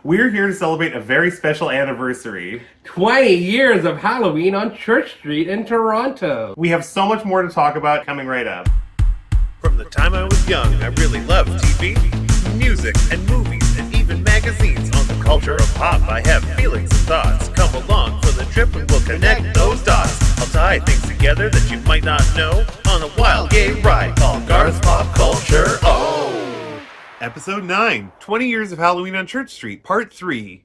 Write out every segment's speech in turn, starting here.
We're here to celebrate a very special anniversary. 20 years of Halloween on Church Street in Toronto. We have so much more to talk about coming right up. From the time I was young, I really loved TV, music, and movies, and even magazines. On the culture of pop, I have feelings and thoughts. Come along for the trip and we'll connect those dots. I'll tie things together that you might not know on a wild gay ride called Garth's Pop Culture. Oh! Episode 9, 20 Years of Halloween on Church Street, Part 3.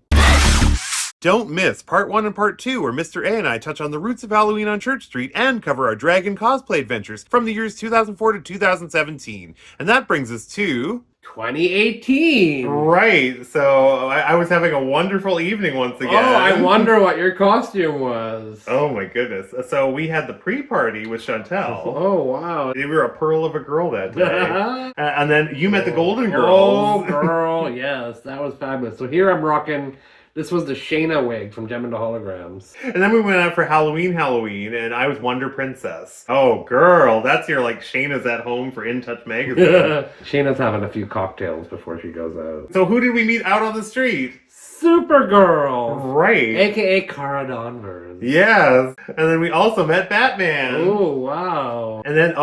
Don't miss Part 1 and Part 2, where Mr. A and I touch on the roots of Halloween on Church Street and cover our dragon cosplay adventures from the years 2004 to 2017. And that brings us to... 2018. Right, so I was having a wonderful evening once again. Oh, I wonder what your costume was. Oh my goodness. So we had the pre-party with Chantel. Oh, wow. We were a pearl of a girl that day. And then you met the Golden Girls. Oh, girl, yes, that was fabulous. So here I'm rocking... This was the Shayna wig from Gem and the Holograms. And then we went out for Halloween, and I was Wonder Princess. Oh, girl, that's your, Shayna's at home for In Touch magazine. Shayna's having a few cocktails before she goes out. So who did we meet out on the street? Supergirl! Right. AKA Cara Danvers. Yes. And then we also met Batman. Oh, wow. And then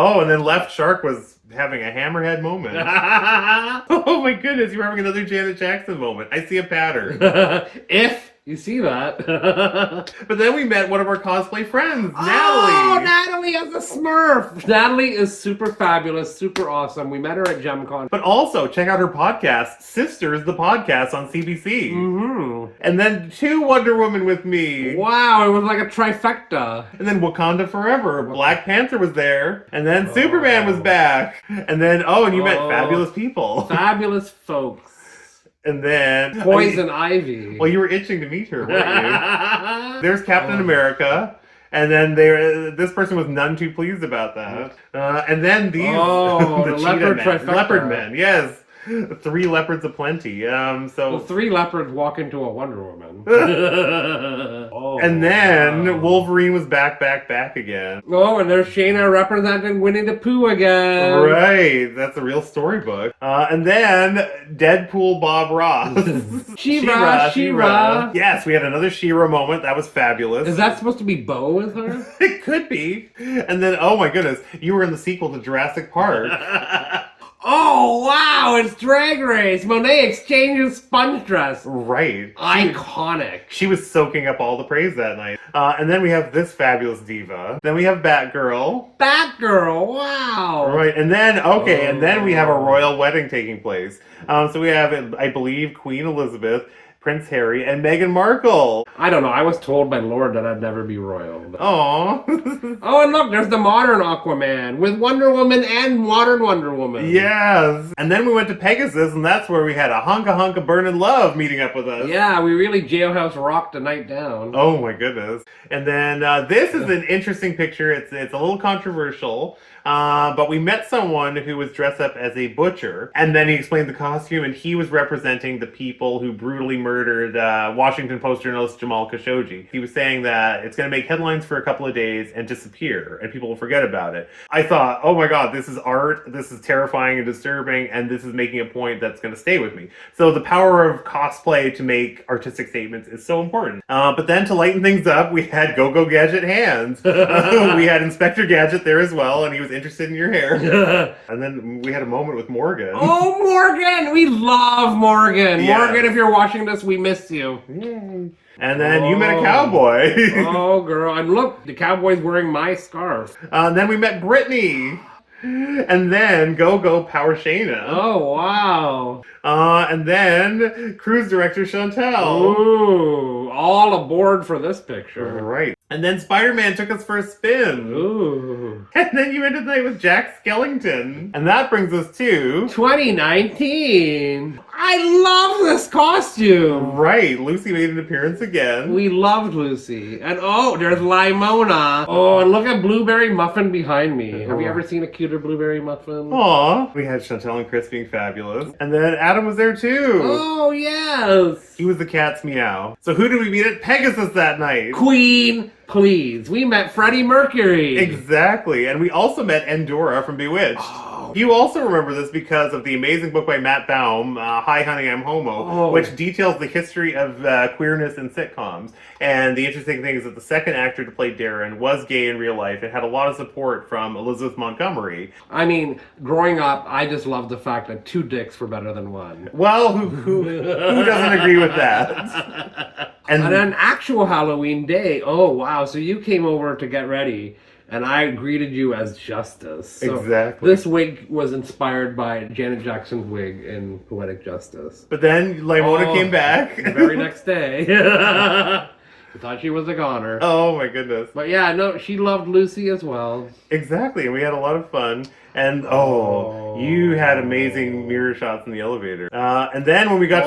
Left Shark was having a hammerhead moment. Oh my goodness, you're having another Janet Jackson moment. I see a pattern. If you see that. But then we met one of our cosplay friends, Oh, Natalie. Natalie as a Smurf. Natalie is super fabulous, super awesome. We met her at JemCon. But also, check out her podcast, Sisters, the podcast on CBC. Mm-hmm. And then 2 Wonder Woman with me. Wow, it was like a trifecta. And then Wakanda Forever. Black Panther was there. And then Superman was back. And then, and you met fabulous people. Fabulous folks. And then... Poison Ivy. Well, you were itching to meet her, weren't you? There's Captain America. And then this person was none too pleased about that. And then these... the leopard trifecta. Leopard men, yes. 3 leopards aplenty. Well, 3 leopards walk into a Wonder Woman. And then Wolverine was back again. Oh, and there's Shayna representing Winnie the Pooh again. Right, that's a real storybook. And then Deadpool Bob Ross. She-Ra. Yes, we had another She-Ra moment. That was fabulous. Is that supposed to be Bo with her? It could be. And then, oh my goodness, you were in the sequel to Jurassic Park. Oh, wow, it's Drag Race. Monet exchanges sponge dress. Right. Iconic. She was soaking up all the praise that night. And then we have this fabulous diva. Then we have Batgirl. Wow. Right, and then we have a royal wedding taking place. So we have, I believe, Queen Elizabeth, Prince Harry, and Meghan Markle. I don't know. I was told by Lord that I'd never be royal. But... Aww. Oh, and look, there's the modern Aquaman with Wonder Woman and modern Wonder Woman. Yes. And then we went to Pegasus, and that's where we had a hunka burnin' love meeting up with us. Yeah, we really jailhouse rocked the night down. Oh my goodness. And then this is an interesting picture. It's a little controversial. But we met someone who was dressed up as a butcher, and then he explained the costume, and he was representing the people who brutally murdered Washington Post journalist Jamal Khashoggi. He was saying that it's going to make headlines for a couple of days and disappear, and people will forget about it. I thought, oh my god, this is art, this is terrifying and disturbing, and this is making a point that's going to stay with me. So the power of cosplay to make artistic statements is so important. But then to lighten things up, we had Go-Go Gadget Hands. We had Inspector Gadget there as well, and he was interested in your hair. And then we had a moment with Morgan. Oh, Morgan! We love Morgan. Yes. Morgan, if you're watching this, we miss you. Yay. And then you met a cowboy. Oh, girl. And look, the cowboy's wearing my scarf. And then we met Brittany. And then Go Power Shayna. Oh, wow. And then cruise director Chantel. Ooh, all aboard for this picture. Right. And then Spider-Man took us for a spin. Ooh. And then you ended the night with Jack Skellington. And that brings us to... 2019. I love this costume. Right. Lucy made an appearance again. We loved Lucy. And oh, there's Limona. Oh, and look at Blueberry Muffin behind me. Have you ever seen a cuter Blueberry Muffin? Aw. We had Chantel and Chris being fabulous. And then Adam was there too. Oh, yes. He was the cat's meow. So who did we meet at Pegasus that night? Queen, please. We met Freddie Mercury. Exactly. And we also met Endora from Bewitched. Oh, Wow. You also remember this because of the amazing book by Matt Baum, Hi Honey, I'm Homo, which details the history of queerness in sitcoms. And the interesting thing is that the second actor to play Darren was gay in real life and had a lot of support from Elizabeth Montgomery. I mean, growing up, I just loved the fact that 2 dicks were better than 1. Well, who doesn't agree with that? And on an actual Halloween day, oh wow, so you came over to get ready, and I greeted you as Justice. So exactly. This wig was inspired by Janet Jackson's wig in Poetic Justice. But then Limona came back. The very next day. I thought she was a goner. Oh my goodness. But yeah, no, she loved Lucy as well. Exactly, and we had a lot of fun. And you had amazing mirror shots in the elevator. And then when we got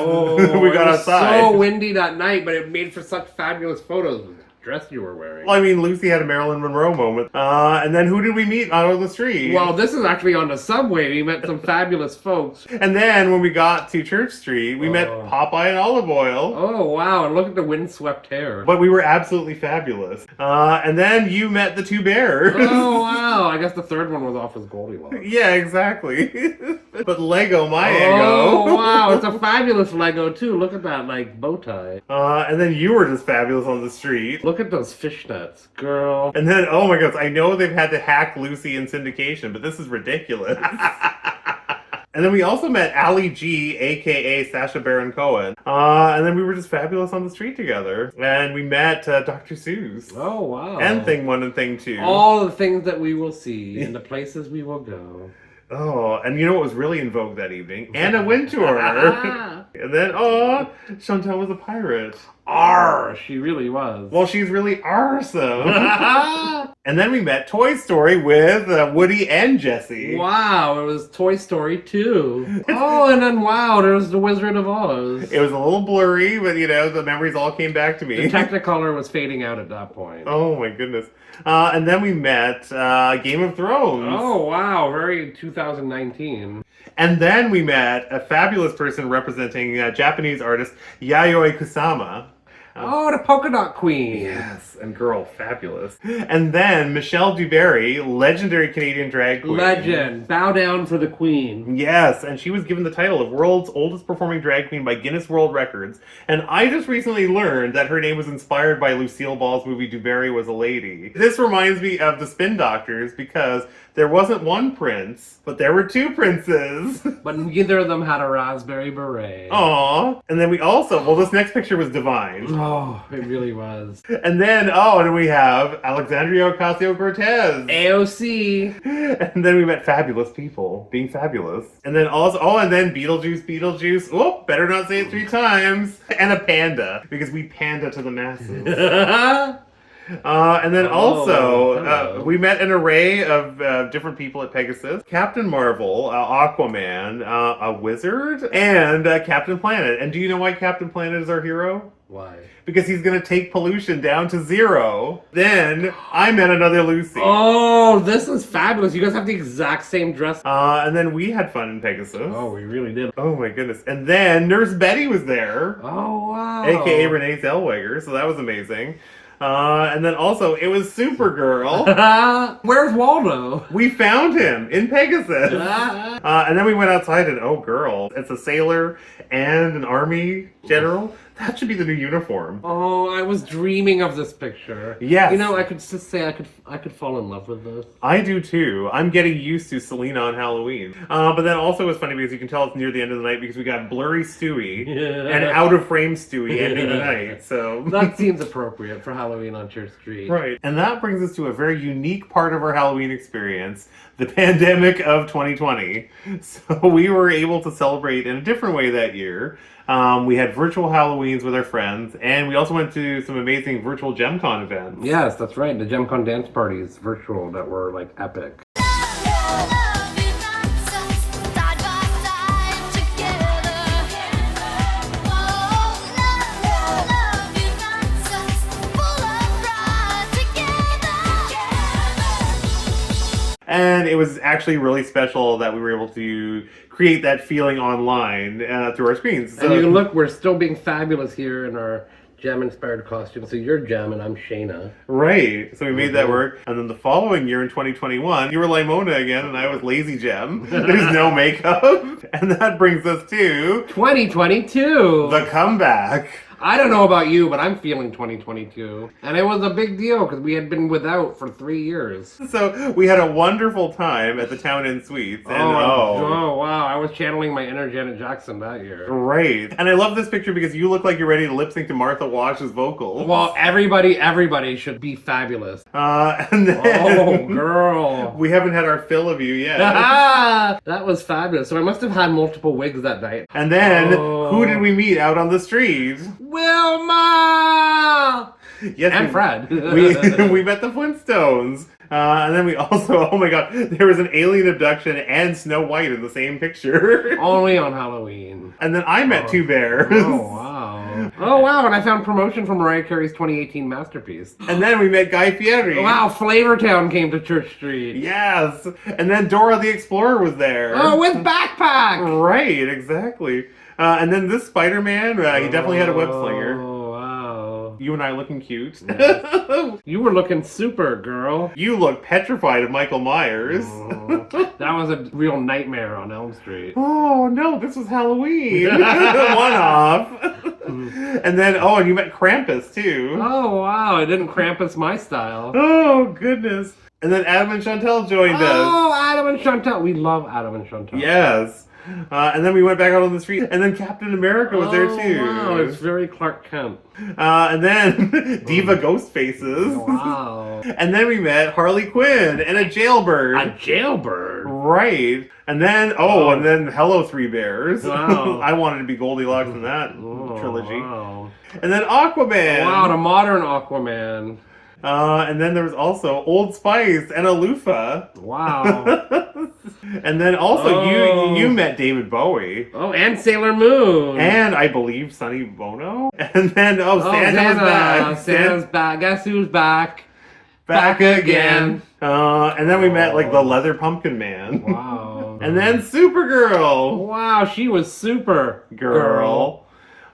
we got outside, so windy that night, but it made for such fabulous photos. The dress you were wearing. Well, I mean, Lucy had a Marilyn Monroe moment. And then who did we meet out on the street? Well, this is actually on the subway. We met some fabulous folks. And then when we got to Church Street, we met Popeye and Olive Oil. Oh, wow. And look at the windswept hair. But we were absolutely fabulous. And then you met the 2 bears. Oh, wow. I guess the third one was off as Goldilocks. Yeah, exactly. But Lego, my ego. Oh, wow. It's a fabulous Lego, too. Look at that, like, bow tie. And then you were just fabulous on the street. Look at those fishnets, girl. And then, oh my gosh, I know they've had to hack Lucy in syndication, but this is ridiculous. And then we also met Ali G, a.k.a. Sacha Baron Cohen. And then we were just fabulous on the street together. And we met Dr. Seuss. Oh, wow. And Thing 1 and Thing 2. All the things that we will see and the places we will go. Oh, and you know what was really in vogue that evening? Anna Wintour. And then, Chantal was a pirate. Arr, she really was. Well, she's really awesome. And then we met Toy Story with Woody and Jessie. Wow, it was Toy Story 2. Oh, and then wow, there was The Wizard of Oz. It was a little blurry, but the memories all came back to me. The Technicolor was fading out at that point. Oh my goodness. And then we met Game of Thrones. Oh wow, very 2019. And then we met a fabulous person representing Japanese artist Yayoi Kusama. Oh, the Polka Dot Queen. Yes, and girl, fabulous. And then Michelle DuBarry, legendary Canadian drag queen. Legend. Bow down for the queen. Yes, and she was given the title of world's oldest performing drag queen by Guinness World Records. And I just recently learned that her name was inspired by Lucille Ball's movie DuBarry Was a Lady. This reminds me of the Spin Doctors because there wasn't one prince, but there were 2 princes. But neither of them had a raspberry beret. Aww. And then we also, this next picture was divine. Oh, it really was. And then we have Alexandria Ocasio-Cortez. AOC. And then we met fabulous people being fabulous. And then also, and then Beetlejuice. Oh, better not say it 3 times. And a panda, because we panda to the masses. And then we met an array of different people at Pegasus. Captain Marvel, Aquaman, a wizard, and Captain Planet. And do you know why Captain Planet is our hero? Why? Because he's going to take pollution down to 0. Then I met another Lucy. Oh, this is fabulous. You guys have the exact same dress. And then we had fun in Pegasus. Oh, we really did. Oh my goodness. And then Nurse Betty was there. Oh, wow. AKA Renee Zellweger. So that was amazing. And then also, it was Supergirl. Where's Waldo? We found him in Pegasus. And then we went outside and, oh girl, it's a sailor and an army general. That should be the new uniform. Oh, I was dreaming of this picture. Yes. You know, I could just say I could fall in love with this. I do too. I'm getting used to Selena on Halloween. But then also it was funny because you can tell it's near the end of the night because we got blurry Stewie and out of frame Stewie ending the night. So that seems appropriate for Halloween on Church Street. Right. And that brings us to a very unique part of our Halloween experience, the pandemic of 2020. So we were able to celebrate in a different way that year. We had virtual Halloweens with our friends, and we also went to some amazing virtual JemCon events. Yes, that's right. The JemCon dance parties, virtual, that were like epic. And it was actually really special that we were able to create that feeling online through our screens. So, and you look, we're still being fabulous here in our Gem-inspired costume. So you're Gem and I'm Shayna. Right. So we made that work. And then the following year in 2021, you were Limona again and I was Lazy Gem. There's no makeup. And that brings us to 2022. the comeback. I don't know about you, but I'm feeling 2022. And it was a big deal because we had been without for 3 years. So we had a wonderful time at the Town Inn Suites. And Oh, wow. I was channeling my inner Janet Jackson that year. Right. And I love this picture because you look like you're ready to lip sync to Martha Wash's vocals. Well, everybody should be fabulous. And then Oh, girl. we haven't had our fill of you yet. That was fabulous. So I must have had multiple wigs that night. And then who did we meet out on the street? Wilma! Yes, And Fred. we met the Flintstones. And then we also, oh my god, there was an alien abduction and Snow White in the same picture. Only on Halloween. And then I met two bears. Oh, wow. Oh, wow. And I found promotion for Mariah Carey's 2018 masterpiece. And then we met Guy Fieri. Wow, Flavortown came to Church Street. Yes. And then Dora the Explorer was there. Oh, with backpack! Right, exactly. And then this Spider-Man, he definitely had a web slinger. Oh, wow. You and I looking cute. Yes. You were looking super, girl. You look petrified of Michael Myers. Oh, that was a real nightmare on Elm Street. Oh, no, this was Halloween. One off. And then, and you met Krampus, too. Oh, wow. It didn't Krampus my style. Oh, goodness. And then Adam and Chantel joined us. Oh, Adam and Chantel. We love Adam and Chantel. Yes. And then we went back out on the street, and then Captain America was there, too. Wow, it's very Clark Kent. And then Diva Ghost Faces. Wow. And then we met Harley Quinn and a jailbird. A jailbird? Right. And then, and then Hello Three Bears. Wow. I wanted to be Goldilocks in that trilogy. Wow. And then Aquaman. Wow, the modern Aquaman. And then there was also Old Spice and a loofah. Wow. And then also you met David Bowie. Oh, and Sailor Moon. And I believe Sonny Bono. And then Santa's back. Santa's back. Guess who's back? Back again. And then we met like the Leather Pumpkin Man. Wow. And then Supergirl. Wow, she was super Girl.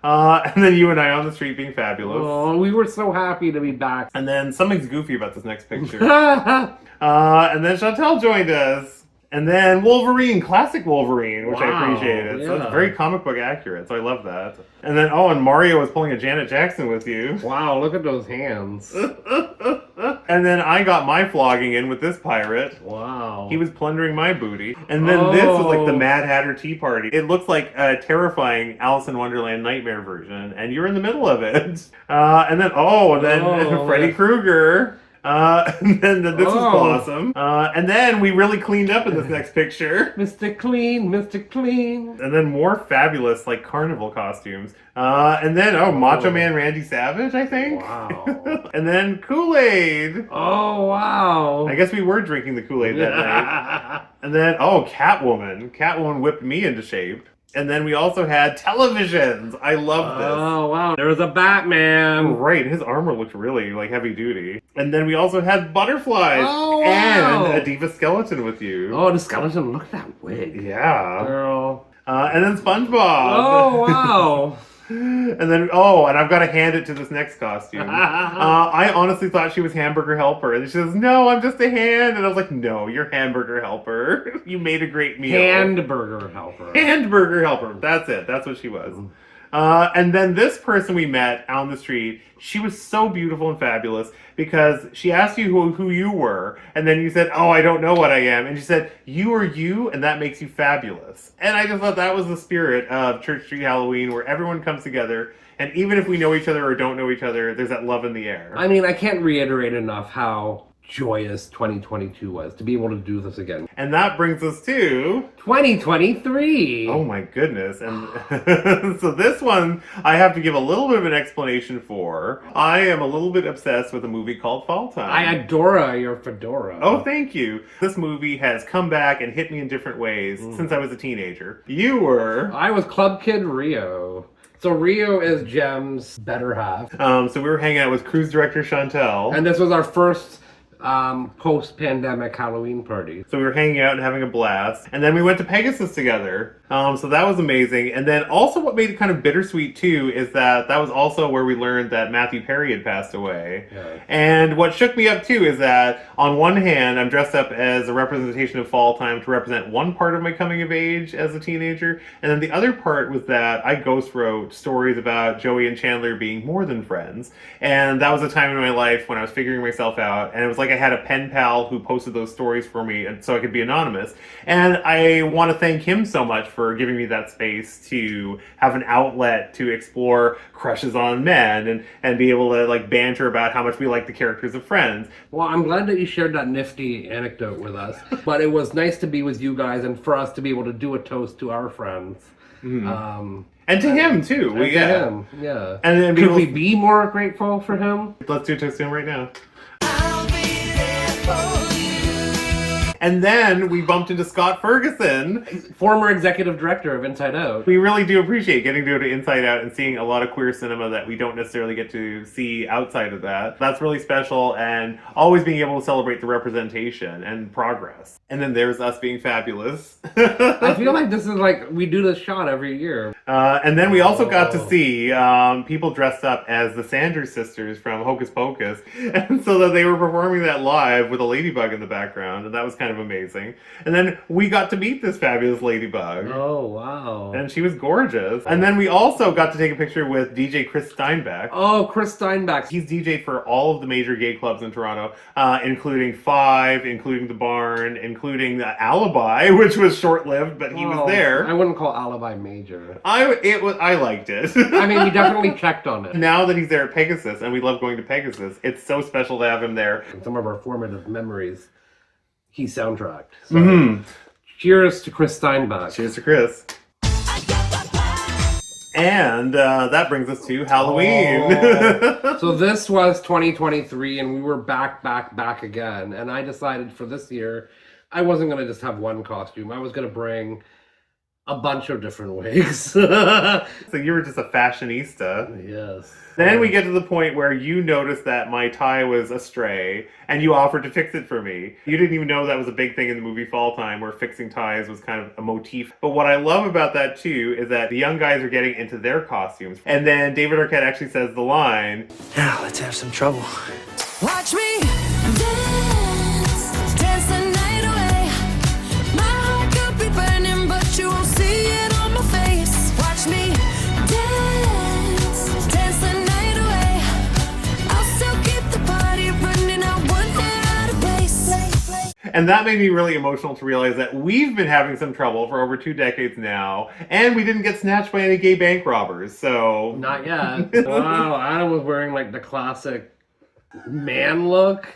And then you and I on the street being fabulous. Oh, we were so happy to be back. And then something's goofy about this next picture. And then Chantel joined us. And then Wolverine, classic Wolverine, which I appreciated. So it's very comic book accurate, so I love that. And then, and Mario was pulling a Janet Jackson with you. Wow, look at those hands. And then I got my flogging in with this pirate. Wow. He was plundering my booty. And then this is like the Mad Hatter Tea Party. It looks like a terrifying Alice in Wonderland nightmare version, and you're in the middle of it. And then Freddy Krueger. And then this is awesome. And then we really cleaned up in this next picture. Mr. Clean, Mr. Clean. And then more fabulous, like, carnival costumes. And then, Macho Man Randy Savage, I think. Wow. And then Kool-Aid. Oh, wow. I guess we were drinking the Kool-Aid that night. And then, Catwoman. Catwoman whipped me into shape. And then we also had televisions. I love this. Oh, wow. There was a Batman. Right. His armor looked really, like, heavy duty. And then we also had butterflies. Oh, wow. And a Diva skeleton with you. Oh, the skeleton. Look at that wig. Yeah. Girl. And then SpongeBob. Oh, wow. And then, and I've got to hand it to this next costume. I honestly thought she was Hamburger Helper. And she says, no, I'm just a hand. And I was like, no, you're Hamburger Helper. You made a great meal. Hamburger Helper. Hamburger Helper. That's it. That's what she was. And then this person we met on the street, she was so beautiful and fabulous because she asked you who you were, and then you said, I don't know what I am. And she said, you are you, and that makes you fabulous. And I just thought that was the spirit of Church Street Halloween, where everyone comes together, and even if we know each other or don't know each other, there's that love in the air. I mean, I can't reiterate enough how joyous 2022 was to be able to do this again. And that brings us to 2023. Oh my goodness. And so this one I have to give a little bit of an explanation for. I am a little bit obsessed with a movie called Fall Time. I adore your fedora. Oh, thank you. This movie has come back and hit me in different ways since I was a teenager. You were... I was Club Kid Rio. So Rio is Jem's better half. So we were hanging out with cruise director Chantel. And this was our first post-pandemic Halloween party. So we were hanging out and having a blast. And then we went to Pegasus together. So that was amazing. And then also what made it kind of bittersweet too is that was also where we learned that Matthew Perry had passed away. Yeah. And what shook me up too is that on one hand, I'm dressed up as a representation of fall time to represent one part of my coming of age as a teenager. And then the other part was that I ghost wrote stories about Joey and Chandler being more than friends. And that was a time in my life when I was figuring myself out. And it was like I had a pen pal who posted those stories for me and so I could be anonymous. And I want to thank him so much for giving me that space to have an outlet to explore crushes on men and be able to like banter about how much we like the characters of Friends. Well, I'm glad that you shared that nifty anecdote with us. But it was nice to be with you guys and for us to be able to do a toast to our friends. And to him too. To him, yeah. And then could we be more grateful for him? Let's do a toast to him right now. And then we bumped into Scott Ferguson, former executive director of Inside Out. We really do appreciate getting to go to Inside Out and seeing a lot of queer cinema that we don't necessarily get to see outside of that. That's really special, and always being able to celebrate the representation and progress. And then there's us being fabulous. I feel like this is like, we do this shot every year. And then we also got to see people dressed up as the Sanders sisters from Hocus Pocus. And so that they were performing that live with a ladybug in the background, and that was kind of amazing. And then we got to meet this fabulous ladybug. Oh, wow. And she was gorgeous. And then we also got to take a picture with DJ Chris Steinbach. Oh, Chris Steinbach. He's DJ for all of the major gay clubs in Toronto, including Five, including The Barn, including the Alibi, which was short-lived, but he was there. I wouldn't call Alibi major. I liked it. I mean, we definitely checked on it. Now that he's there at Pegasus, and we love going to Pegasus, it's so special to have him there. Some of our formative memories, he soundtracked. So, cheers to Chris Steinbach. Cheers to Chris. And that brings us to Halloween. So this was 2023, and we were back again. And I decided for this year, I wasn't going to just have one costume. I was going to bring a bunch of different wigs. So you were just a fashionista. Yes. Then we get to the point where you noticed that my tie was astray, and you offered to fix it for me. You didn't even know that was a big thing in the movie Fall Time, where fixing ties was kind of a motif. But what I love about that, too, is that the young guys are getting into their costumes. And then David Arquette actually says the line, "Now let's have some trouble. Watch me dance, dance the night away. My heart could be burning, but you won't see it on my face. Watch me dance, dance the night away. I'll still keep the party running. I won't get out of place." And that made me really emotional to realize that we've been having some trouble for over 2 decades now, and we didn't get snatched by any gay bank robbers, so... Not yet. Wow, Adam was wearing like the classic man look.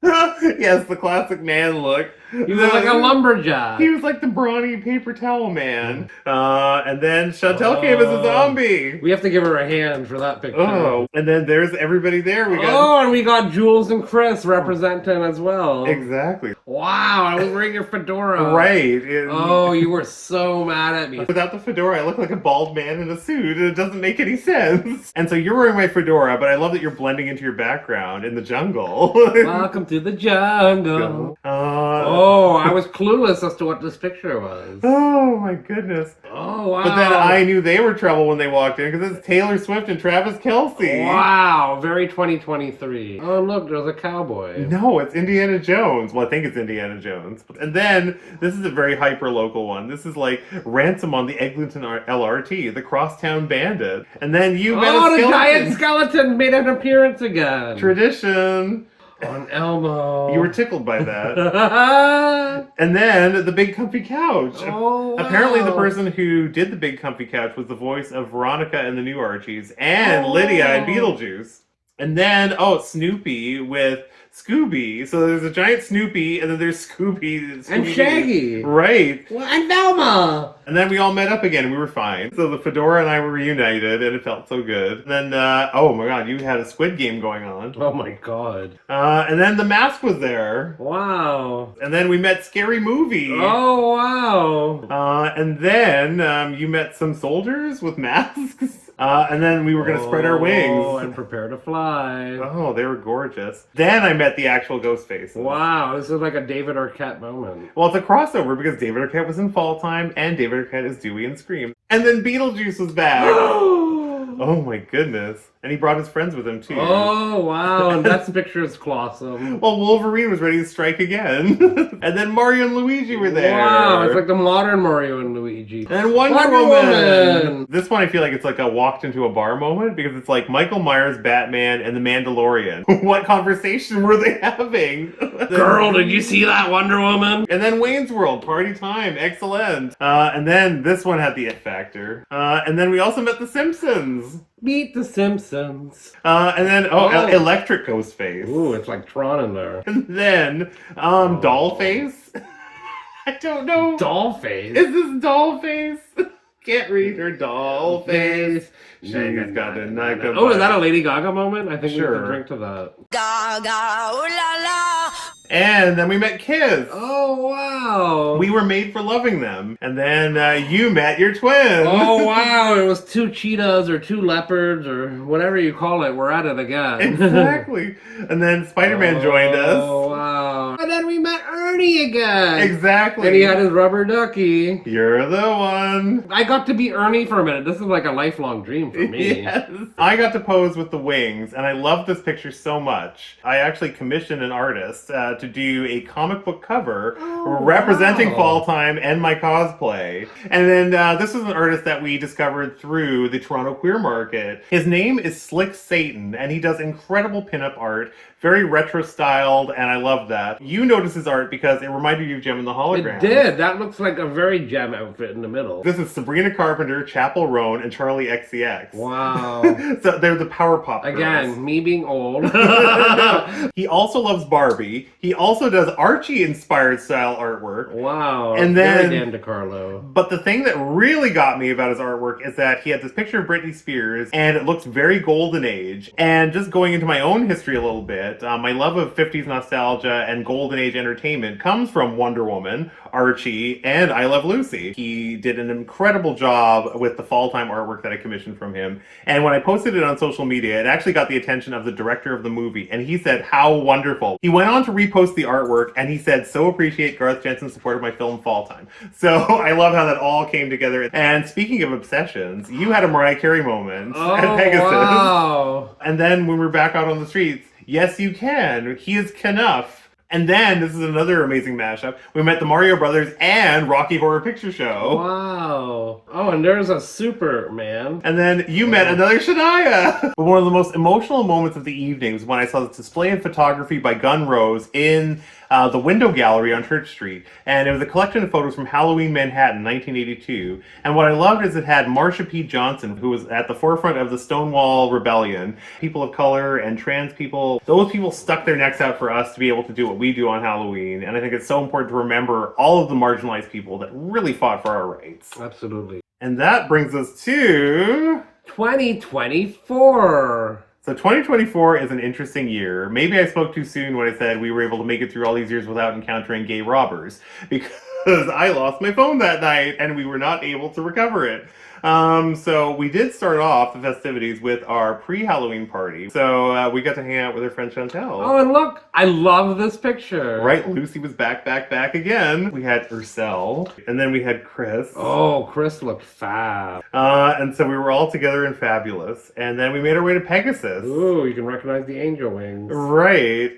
Yes, the classic man look. He was like a lumberjack. He was like the brawny paper towel man. And then Chantel came as a zombie. We have to give her a hand for that picture. Oh, and then there's everybody there. And we got Jules and Chris representing as well. Exactly. Wow, I was wearing your fedora. Right. Oh, you were so mad at me. Without the fedora, I look like a bald man in a suit, and it doesn't make any sense. And so you're wearing my fedora, but I love that you're blending into your background in the jungle. Welcome to the jungle. Oh, I was clueless as to what this picture was. Oh my goodness. Oh, wow. But then I knew they were trouble when they walked in, because it's Taylor Swift and Travis Kelce. Wow, very 2023. Oh, look, there's a cowboy. No, it's Indiana Jones. Well, I think it's Indiana Jones. And then, this is a very hyper-local one. This is like Ransom on the Eglinton LRT, the Crosstown Bandit. And then you met a skeleton. The giant skeleton made an appearance again. Tradition. On Elmo. You were tickled by that. And then the big comfy couch. Oh, wow. Apparently the person who did the big comfy couch was the voice of Veronica and the New Archies and Lydia in Beetlejuice. And then, Snoopy with Scooby. So there's a giant Snoopy, and then there's Scooby. And Shaggy. Right. Well, and Velma. And then we all met up again, and we were fine. So the fedora and I were reunited, and it felt so good. And then, oh my god, you had a Squid Game going on. Oh my god. And then the mask was there. Wow. And then we met Scary Movie. Oh, wow. And then you met some soldiers with masks. And then we were going to spread our wings. and prepare to fly. Oh, they were gorgeous. Then I met the actual Ghostface. Wow, this is like a David Arquette moment. Well, it's a crossover because David Arquette was in Fall Time and David Arquette is Dewey in Scream. And then Beetlejuice was back. Oh my goodness. And he brought his friends with him too. Oh, wow. And that picture is awesome. Well, Wolverine was ready to strike again. And then Mario and Luigi were there. Wow, it's like the modern Mario and Luigi. And then Wonder Woman. This one I feel like it's like a walked into a bar moment because it's like Michael Myers, Batman, and the Mandalorian. What conversation were they having? Girl, did you see that Wonder Woman? And then Wayne's World, party time, excellent. And then this one had the it factor. And then we also met the Simpsons. Meet the Simpsons. And then, Electric Ghostface. Ooh, it's like Tron in there. And then, Dollface. I don't know. Dollface? Is this Dollface? Can't read her Dollface. She's got a night. Oh, is that a Lady Gaga moment? I think we Sure. could drink to that. Gaga, ooh la la. And then we met Kiss. Oh, wow. We were made for loving them. And then you met your twin. Oh, wow. It was 2 cheetahs or 2 leopards or whatever you call it. We're at it again. Exactly. And then Spider-Man joined us. Oh, wow. And then we met Ernie again. Exactly. And he had his rubber ducky. You're the one. I got to be Ernie for a minute. This is like a lifelong dream for me. Yes. I got to pose with the wings, and I love this picture so much. I actually commissioned an artist to do a comic book cover representing wow. Fall Time and my cosplay. And then this is an artist that we discovered through the Toronto Queer Market. His name is Slick Satan, and he does incredible pinup art, very retro styled, and I love that. You noticed his art because it reminded you of Gem and the Hologram. It did. That looks like a very Gem outfit in the middle. This is Sabrina Carpenter, Chapel Roan, and Charlie XCX. Wow. So they're the Power Pop girls. Again, me being old. He also loves Barbie. He also does Archie-inspired style artwork. Wow. And then, very Dan DeCarlo. But the thing that really got me about his artwork is that he had this picture of Britney Spears, and it looks very golden age. And just going into my own history a little bit, my love of 50s nostalgia and golden age entertainment comes from Wonder Woman, Archie, and I Love Lucy. He did an incredible job with the Fall Time artwork that I commissioned from him. And when I posted it on social media, it actually got the attention of the director of the movie, and he said, how wonderful. He went on to repost the artwork, and he said, so appreciate Garth Jensen's support of my film Fall Time. So I love how that all came together. And speaking of obsessions, you had a Mariah Carey moment at Pegasus. Wow. And then when we're back out on the streets, yes, you can. He is Knuff. And then, this is another amazing mashup, we met the Mario Brothers and Rocky Horror Picture Show. Wow. Oh, and there's a Superman. And then you met another Shania. But one of the most emotional moments of the evening was when I saw this display of photography by Gun Rose in the window gallery on Church Street. And it was a collection of photos from Halloween Manhattan, 1982. And what I loved is it had Marsha P. Johnson, who was at the forefront of the Stonewall Rebellion. People of color and trans people, those people stuck their necks out for us to be able to do what we do on Halloween. And I think it's so important to remember all of the marginalized people that really fought for our rights. Absolutely. And that brings us to 2024. So 2024 is an interesting year. Maybe I spoke too soon when I said we were able to make it through all these years without encountering gay robbers, because I lost my phone that night and we were not able to recover it. So we did start off the festivities with our pre-Halloween party. So we got to hang out with our friend Chantel. Oh, and look, I love this picture. Right, Lucy was back again. We had Ursel, and then we had Chris. Oh, Chris looked fab. And so we were all together and fabulous. And then we made our way to Pegasus. Ooh, you can recognize the angel wings. Right.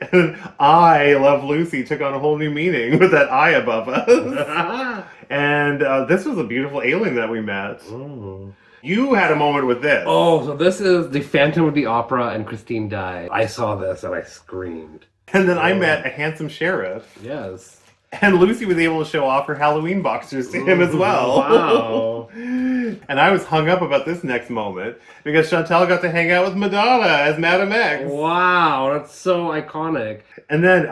I Love Lucy took on a whole new meaning with that eye above us. And this was a beautiful alien that we met. Ooh. You had a moment with this. Oh, so this is the Phantom of the Opera and Christine died. I saw this and I screamed. And then I met a handsome sheriff. Yes. And Lucy was able to show off her Halloween boxers to him as well. Wow. And I was hung up about this next moment because Chantel got to hang out with Madonna as Madame X. Wow, that's so iconic. And then,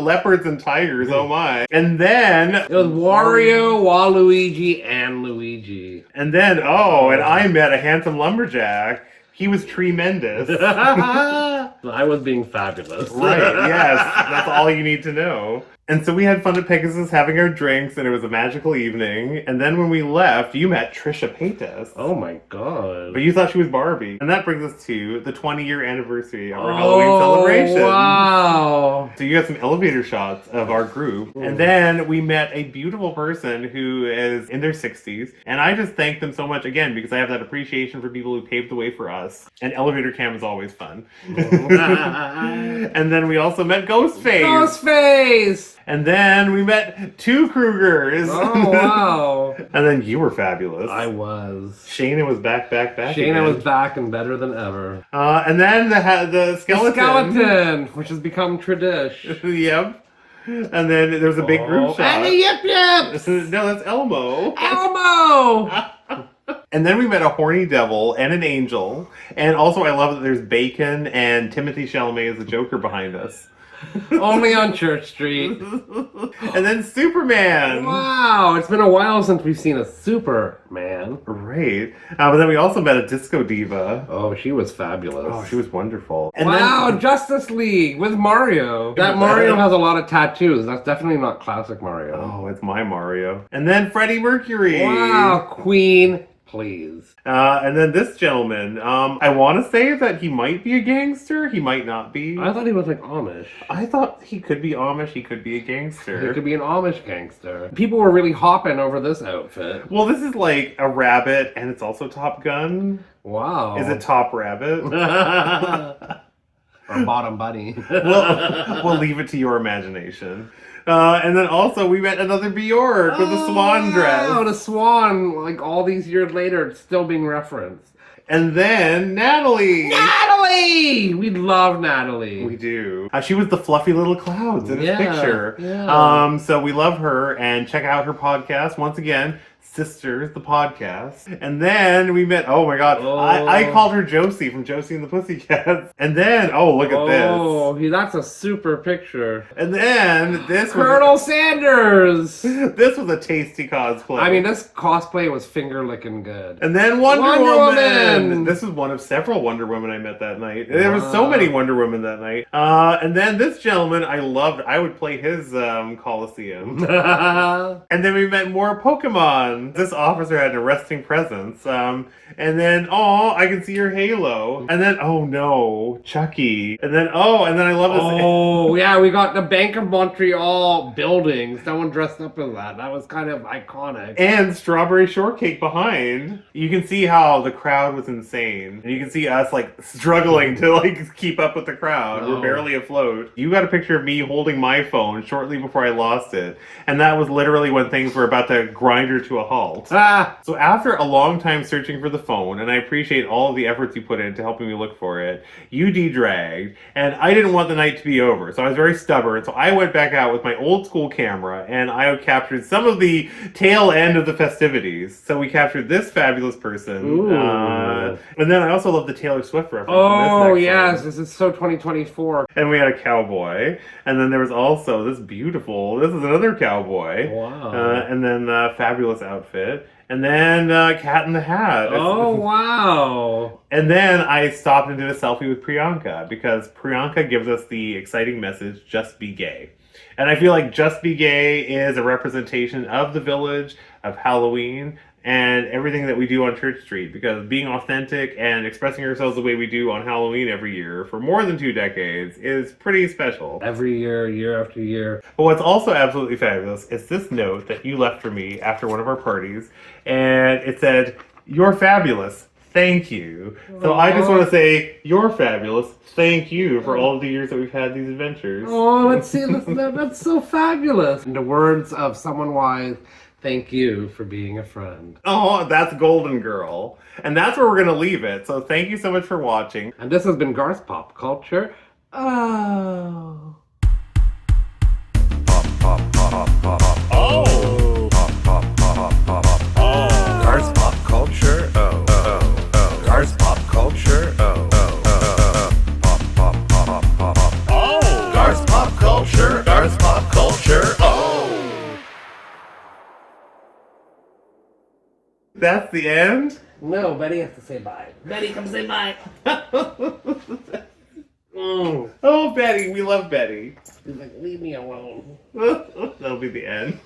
leopards and tigers, oh my. And then... It was Wario, Waluigi, and Luigi. And then, and I met a handsome lumberjack. He was tremendous. I was being fabulous. Right, yes. That's all you need to know. And so we had fun at Pegasus having our drinks, and it was a magical evening. And then when we left, you met Trisha Paytas. Oh my god. But you thought she was Barbie. And that brings us to the 20-year anniversary of our Halloween celebration. Wow. So you got some elevator shots of our group. And then we met a beautiful person who is in their 60s. And I just thank them so much, again, because I have that appreciation for people who paved the way for us. And elevator cam is always fun. And then we also met Ghostface. Ghostface! And then we met two Krugers. Oh, wow. And then you were fabulous. I was. Shayna was back Shayna again. was back and better than ever. And then the skeleton. The skeleton, which has become tradition. Yep. And then there was a big group shot. And the yip yips! No, that's Elmo. Elmo! And then we met a horny devil and an angel. And also I love that there's Bacon and Timothy Chalamet as the Joker behind us. Only on Church Street. And then Superman. Wow, it's been a while since we've seen a Superman. Right. But then we also met a disco diva. Oh, she was fabulous. Oh, she was wonderful. And wow, Justice League with Mario. That Mario has a lot of tattoos. That's definitely not classic Mario. Oh, it's my Mario. And then Freddie Mercury. Wow, Queen, please. And then this gentleman. I want to say that he might be a gangster. He might not be. I thought he was like Amish. I thought he could be Amish. He could be a gangster. He could be an Amish gangster. People were really hopping over this outfit. Well, this is like a rabbit, and it's also Top Gun. Wow. Is it Top Rabbit? Or Bottom Bunny. We'll leave it to your imagination. And then also we met another Bjork with a swan dress. Oh, the swan, like all these years later, it's still being referenced. And then Natalie! Natalie! We love Natalie. We do. She was the fluffy little clouds in his picture. Yeah. So we love her, and check out her podcast. Once again, Sisters, the podcast. And then we met, oh my god, I called her Josie from Josie and the Pussycats. And then, oh, look at this. Oh, that's a super picture. And then this Colonel Sanders! This was a tasty cosplay. I mean, this cosplay was finger licking good. And then Wonder Woman! Woman! This is one of several Wonder Women I met that night. There was so many Wonder Women that night. And then this gentleman I loved. I would play his Coliseum. And then we met more Pokemon. This officer had an arresting presence. And then, I can see your halo. And then, oh no, Chucky. And then, and then I love this. Oh, yeah, we got the Bank of Montreal building. Someone dressed up as that. That was kind of iconic. And Strawberry Shortcake behind. You can see how the crowd was insane. And you can see us, struggling to, keep up with the crowd. We're barely afloat. You got a picture of me holding my phone shortly before I lost it. And that was literally when things were about to grind her to a halt. So after a long time searching for the phone, and I appreciate all of the efforts you put into helping me look for it, you de-dragged, and I didn't want the night to be over, so I was very stubborn, so I went back out with my old school camera, and I captured some of the tail end of the festivities. So we captured this fabulous person, and then I also love the Taylor Swift reference. Oh, yes, this is so 2024. And we had a cowboy, and then there was also this is another cowboy. Wow. And then fabulous outfit. And then Cat in the Hat. Oh, wow. And then I stopped and did a selfie with Priyanka, because Priyanka gives us the exciting message, just be gay. And I feel like Just Be Gay is a representation of the village, of Halloween, and everything that we do on Church Street, because being authentic and expressing ourselves the way we do on Halloween every year for more than 2 decades is pretty special. Every year, year after year. But what's also absolutely fabulous is this note that you left for me after one of our parties, and it said, "You're fabulous. Thank you." So I just want to say, you're fabulous. Thank you for all of the years that we've had these adventures. Oh, let's see. That's so fabulous. In the words of someone wise, thank you for being a friend. Oh, that's Golden Girl. And that's where we're going to leave it. So thank you so much for watching. And this has been Garth's Pop Culture. Oh. Garth's Pop Culture. Garth's Pop Culture. Garth's Pop Culture. Garth's Pop Culture. That's the end? No, Betty has to say bye. Betty, come say bye. Oh, Betty. We love Betty. He's like, leave me alone. That'll be the end.